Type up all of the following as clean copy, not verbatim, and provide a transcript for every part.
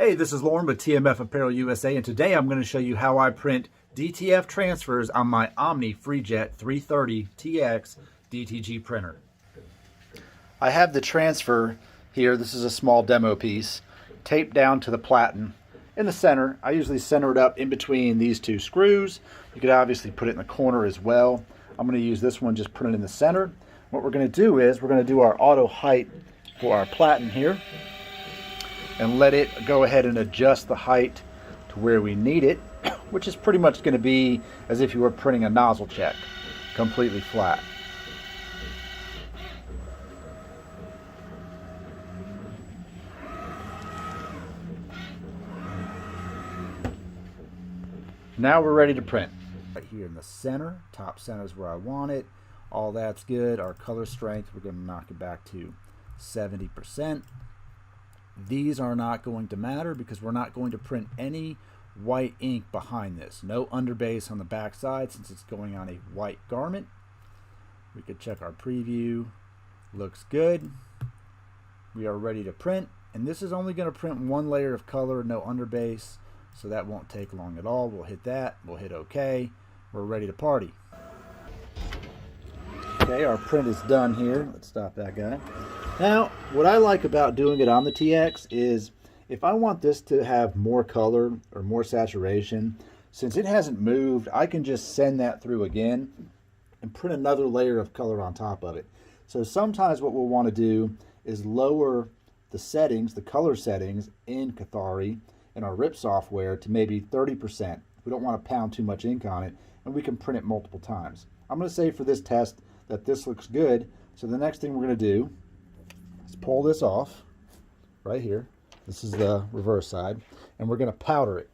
Hey, this is Lauren with TMF Apparel USA, and today I'm going to show you how I print DTF transfers on my Omni Freejet 330Tx DTG printer. I have the transfer here. This is a small demo piece taped down to the platen in the center. I usually center it up in between these two screws. You could obviously put it in the corner as well. I'm going to use this one, just put it in the center. What we're going to do is we're going to do our auto height for our platen here, and let it go ahead and adjust the height to where we need it, which is pretty much going to be as if you were printing a nozzle check, completely flat. Now we're ready to print. Right here in the center, top center is where I want it. All that's good. Our color strength, we're going to knock it back to 70%. These are not going to matter because we're not going to print any white ink behind this. No underbase on the back side since it's going on a white garment. We could check our preview. Looks good. We are ready to print, and this is only going to print one layer of color, no underbase, so that won't take long at all. We'll hit that. We'll hit OK. We're ready to party. Okay, our print is done here. Let's stop that guy. Now, what I like about doing it on the TX is if I want this to have more color or more saturation, since it hasn't moved, I can just send that through again and print another layer of color on top of it. So sometimes what we'll want to do is lower the settings, the color settings in Cathari in our RIP software to maybe 30%. We don't want to pound too much ink on it, and we can print it multiple times. I'm going to say for this test that this looks good, so the next thing we're going to do, pull this off right here. This is the reverse side, and we're going to powder it.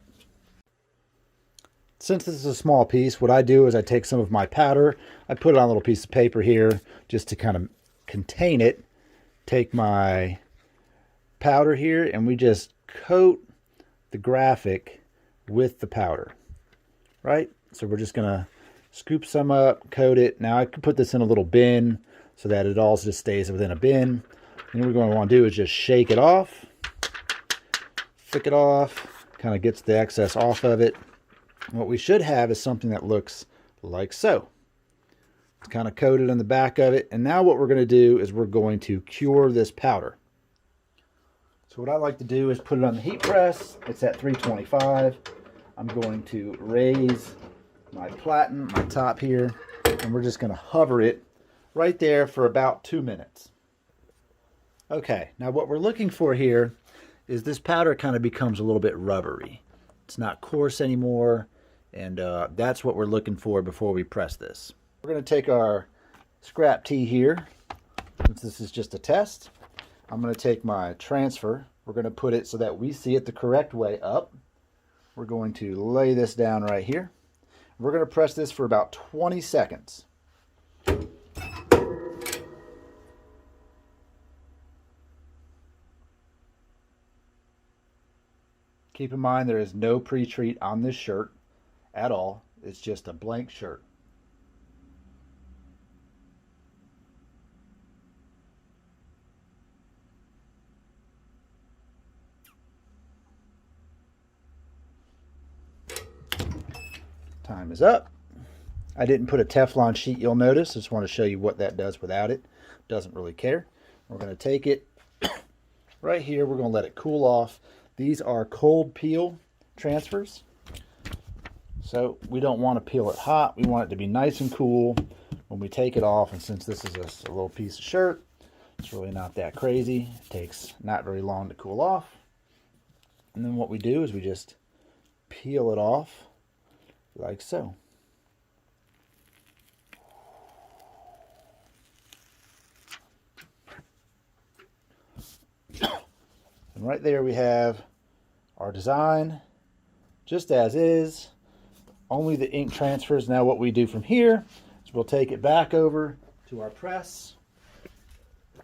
Since this is a small piece, what I do is I take some of my powder, I put it on a little piece of paper here just to kind of contain it. Take my powder here, and we just coat the graphic with the powder, right? So we're just going to scoop some up, coat it. Now I could put this in a little bin so that it all just stays within a bin. And what we're going to want to do is just shake it off, flick it off, kind of gets the excess off of it. What we should have is something that looks like so. It's kind of coated on the back of it. And now what we're going to do is we're going to cure this powder. So what I like to do is put it on the heat press. It's at 325. I'm going to raise my platen, my top here, and we're just going to hover it right there for about 2 minutes. Okay, now what we're looking for here is this powder kind of becomes a little bit rubbery. It's not coarse anymore, and that's what we're looking for before we press this. We're going to take our scrap tea here, since this is just a test. I'm going to take my transfer. We're going to put it so that we see it the correct way up. We're going to lay this down right here. We're going to press this for about 20 seconds. Keep in mind there is no pre-treat on this shirt at all. It's just a blank shirt. Time is up. I didn't put a Teflon sheet, you'll notice. I just want to show you what that does without it. Doesn't really care. We're going to take it right here. We're going to let it cool off. These are cold peel transfers, so we don't want to peel it hot. We want it to be nice and cool when we take it off, and since this is a little piece of shirt, it's really not that crazy. It takes not very long to cool off. And then what we do is we just peel it off like so. And right there we have our design just as is, only the ink transfers. Now what we do from here is we'll take it back over to our press,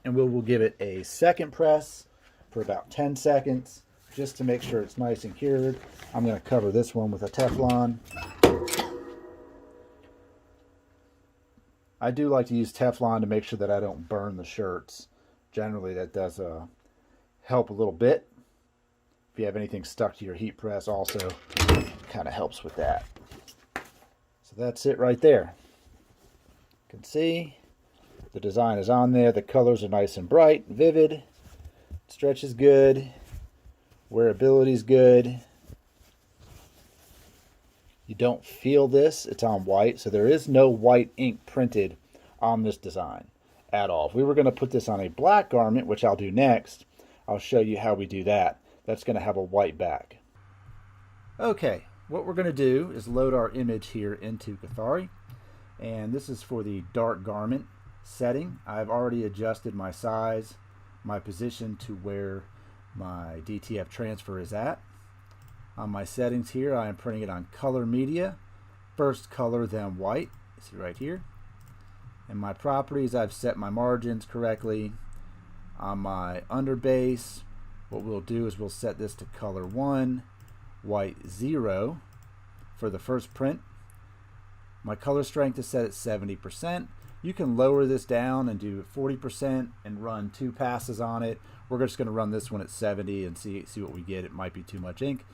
and we'll give it a second press for about 10 seconds just to make sure it's nice and cured. I'm going to cover this one with a Teflon. I do like to use Teflon to make sure that I don't burn the shirts. Generally that does help a little bit. If you have anything stuck to your heat press, also kind of helps with that. So that's it right there. You can see the design is on there. The colors are nice and bright, vivid. Stretch is good. Wearability is good. You don't feel this. It's on white, so there is no white ink printed on this design at all. If we were going to put this on a black garment, which I'll do next, I'll show you how we do that. That's going to have a white back. Okay, what we're going to do is load our image here into Cathari, and this is for the dark garment setting. I've already adjusted my size, my position to where my DTF transfer is at. On my settings here, I am printing it on color media, first color then white. See right here. In my properties, I've set my margins correctly. On my underbase, what we'll do is we'll set this to color 1, white 0 for the first print. My color strength is set at 70%. You can lower this down and do 40% and run 2 passes on it. We're just going to run this one at 70 and see what we get. It might be too much ink.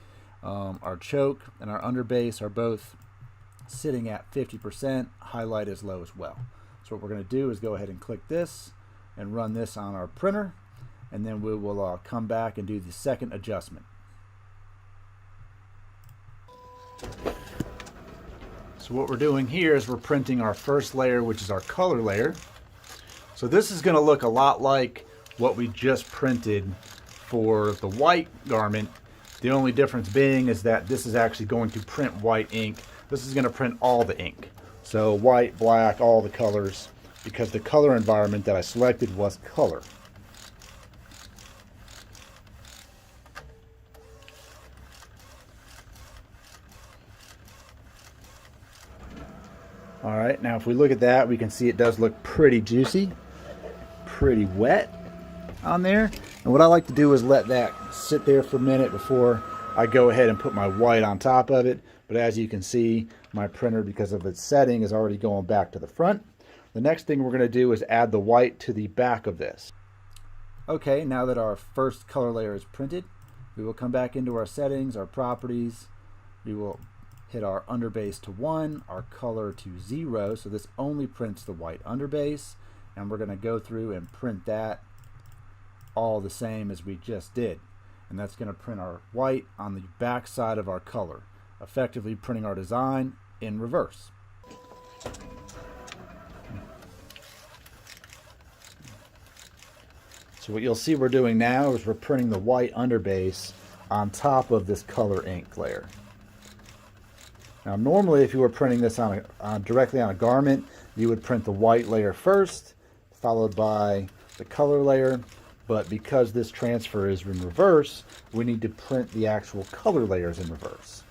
Our choke and our underbase are both sitting at 50%. Highlight is low as well. So what we're going to do is go ahead and click this and run this on our printer, and then we will come back and do the second adjustment. So what we're doing here is we're printing our first layer, which is our color layer. So this is going to look a lot like what we just printed for the white garment. The only difference being is that this is actually going to print white ink. This is going to print all the ink. So white, black, all the colors, because the color environment that I selected was color. All right, now if we look at that, we can see it does look pretty juicy, pretty wet on there. And what I like to do is let that sit there for a minute before I go ahead and put my white on top of it. But as you can see, my printer, because of its setting, is already going back to the front. The next thing we're going to do is add the white to the back of this. Okay, now that our first color layer is printed, we will come back into our settings, our properties. We will hit our underbase to 1, our color to 0, so this only prints the white underbase, and we're going to go through and print that all the same as we just did. And that's going to print our white on the back side of our color, effectively printing our design in reverse. So what you'll see we're doing now is we're printing the white underbase on top of this color ink layer. Now normally if you were printing this directly on a garment, you would print the white layer first, followed by the color layer. But because this transfer is in reverse, we need to print the actual color layers in reverse.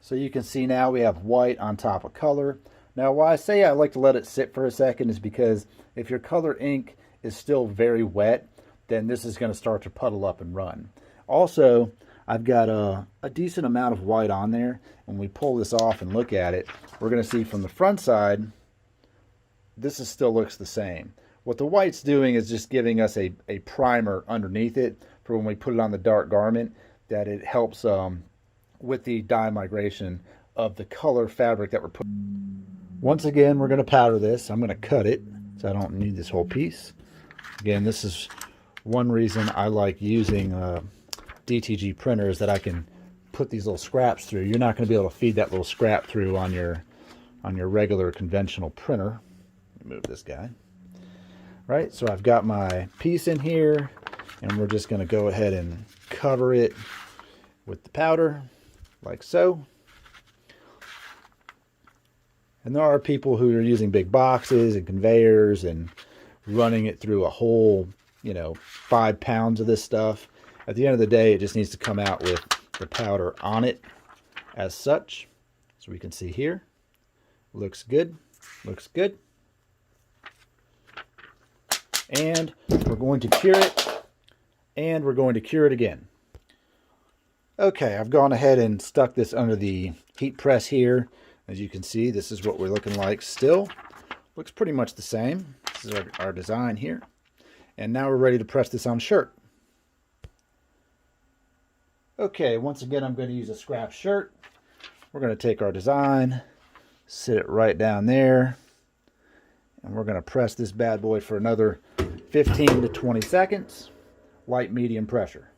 So you can see now we have white on top of color. Now why I say I like to let it sit for a second is because if your color ink is still very wet, then this is going to start to puddle up and run. Also, I've got a decent amount of white on there. When we pull this off and look at it, we're going to see from the front side, this still looks the same. What the white's doing is just giving us a primer underneath it for when we put it on the dark garment, that it helps with the dye migration of the color fabric that we're putting. Once again, we're going to powder this. I'm going to cut it, so I don't need this whole piece. Again, this is one reason I like using DTG printers, that I can put these little scraps through. You're not going to be able to feed that little scrap through on your regular conventional printer. Let me move this guy. Right, so I've got my piece in here, and we're just going to go ahead and cover it with the powder, like so. And there are people who are using big boxes and conveyors and running it through a whole, 5 pounds of this stuff. At the end of the day, it just needs to come out with the powder on it as such. So we can see here, looks good, looks good. And we're going to cure it, and we're going to cure it again. Okay, I've gone ahead and stuck this under the heat press here. As you can see, this is what we're looking like still. Looks pretty much the same. This is our design here. And now we're ready to press this on shirt. Okay, once again, I'm going to use a scrap shirt. We're going to take our design, sit it right down there, and we're going to press this bad boy for another 15 to 20 seconds, light medium pressure.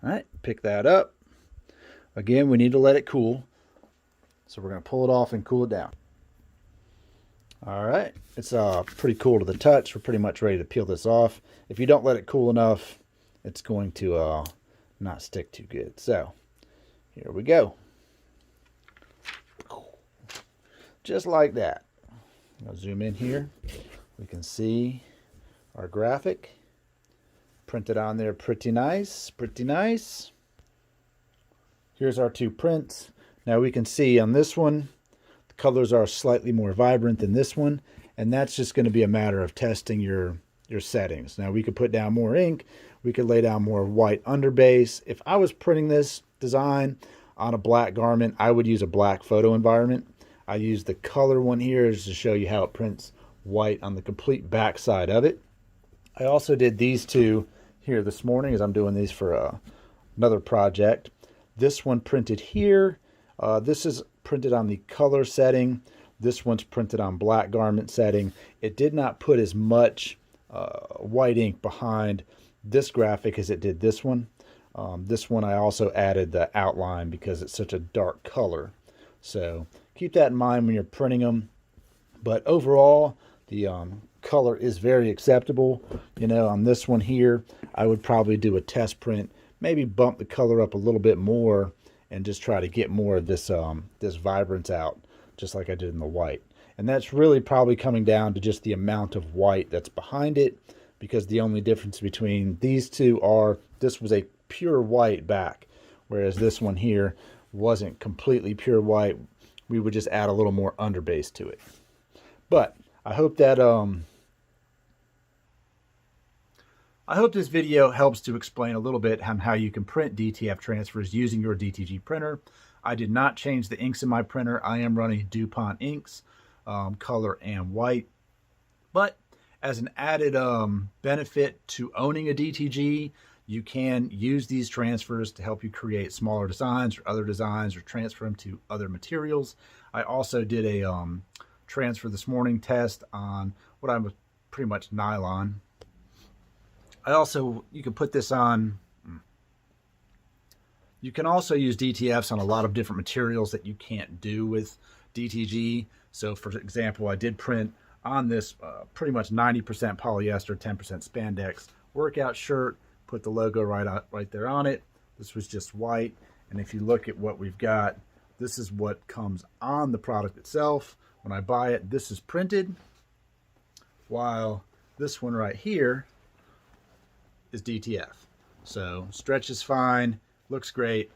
All right, pick that up. Again, we need to let it cool. So we're going to pull it off and cool it down. All right, it's pretty cool to the touch. We're pretty much ready to peel this off. If you don't let it cool enough, it's going to not stick too good. So here we go. Just like that. I'll zoom in here. We can see our graphic printed on there. Pretty nice, pretty nice. Here's our two prints. Now we can see on this one, the colors are slightly more vibrant than this one, and that's just going to be a matter of testing your settings. Now we could put down more ink, we could lay down more white underbase. If I was printing this design on a black garment, I would use a black photo environment. I use the color one here just to show you how it prints white on the complete back side of it. I also did these two here this morning as I'm doing these for another project. This one printed here. This is printed on the color setting. This one's printed on black garment setting. It did not put as much white ink behind this graphic as it did this one. This one I also added the outline because it's such a dark color. So keep that in mind when you're printing them. But overall, the color is very acceptable. You know, on this one here, I would probably do a test print, maybe bump the color up a little bit more and just try to get more of this this vibrance out, just like I did in the white. And that's really probably coming down to just the amount of white that's behind it, because the only difference between these two are this was a pure white back, whereas this one here wasn't completely pure white. We would just add a little more underbase to it. But I hope that I hope this video helps to explain a little bit on how you can print DTF transfers using your DTG printer. I did not change the inks in my printer. I am running DuPont inks, color and white. But as an added benefit to owning a DTG, you can use these transfers to help you create smaller designs or other designs or transfer them to other materials. I also did a transfer this morning test on what I was pretty much nylon. You can put this on, you can also use DTFs on a lot of different materials that you can't do with DTG. So for example, I did print on this pretty much 90% polyester, 10% spandex workout shirt, put the logo right there on it. This was just white. And if you look at what we've got, this is what comes on the product itself. When I buy it, this is printed, while this one right here is DTF. So stretch is fine, looks great.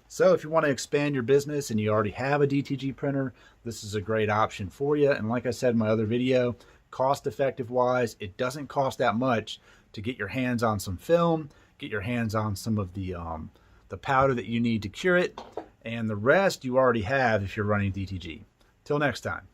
So if you want to expand your business and you already have a DTG printer, this is a great option for you. And like I said in my other video, cost effective wise, it doesn't cost that much to get your hands on some film, get your hands on some of the powder that you need to cure it, and the rest you already have if you're running DTG. Till next time.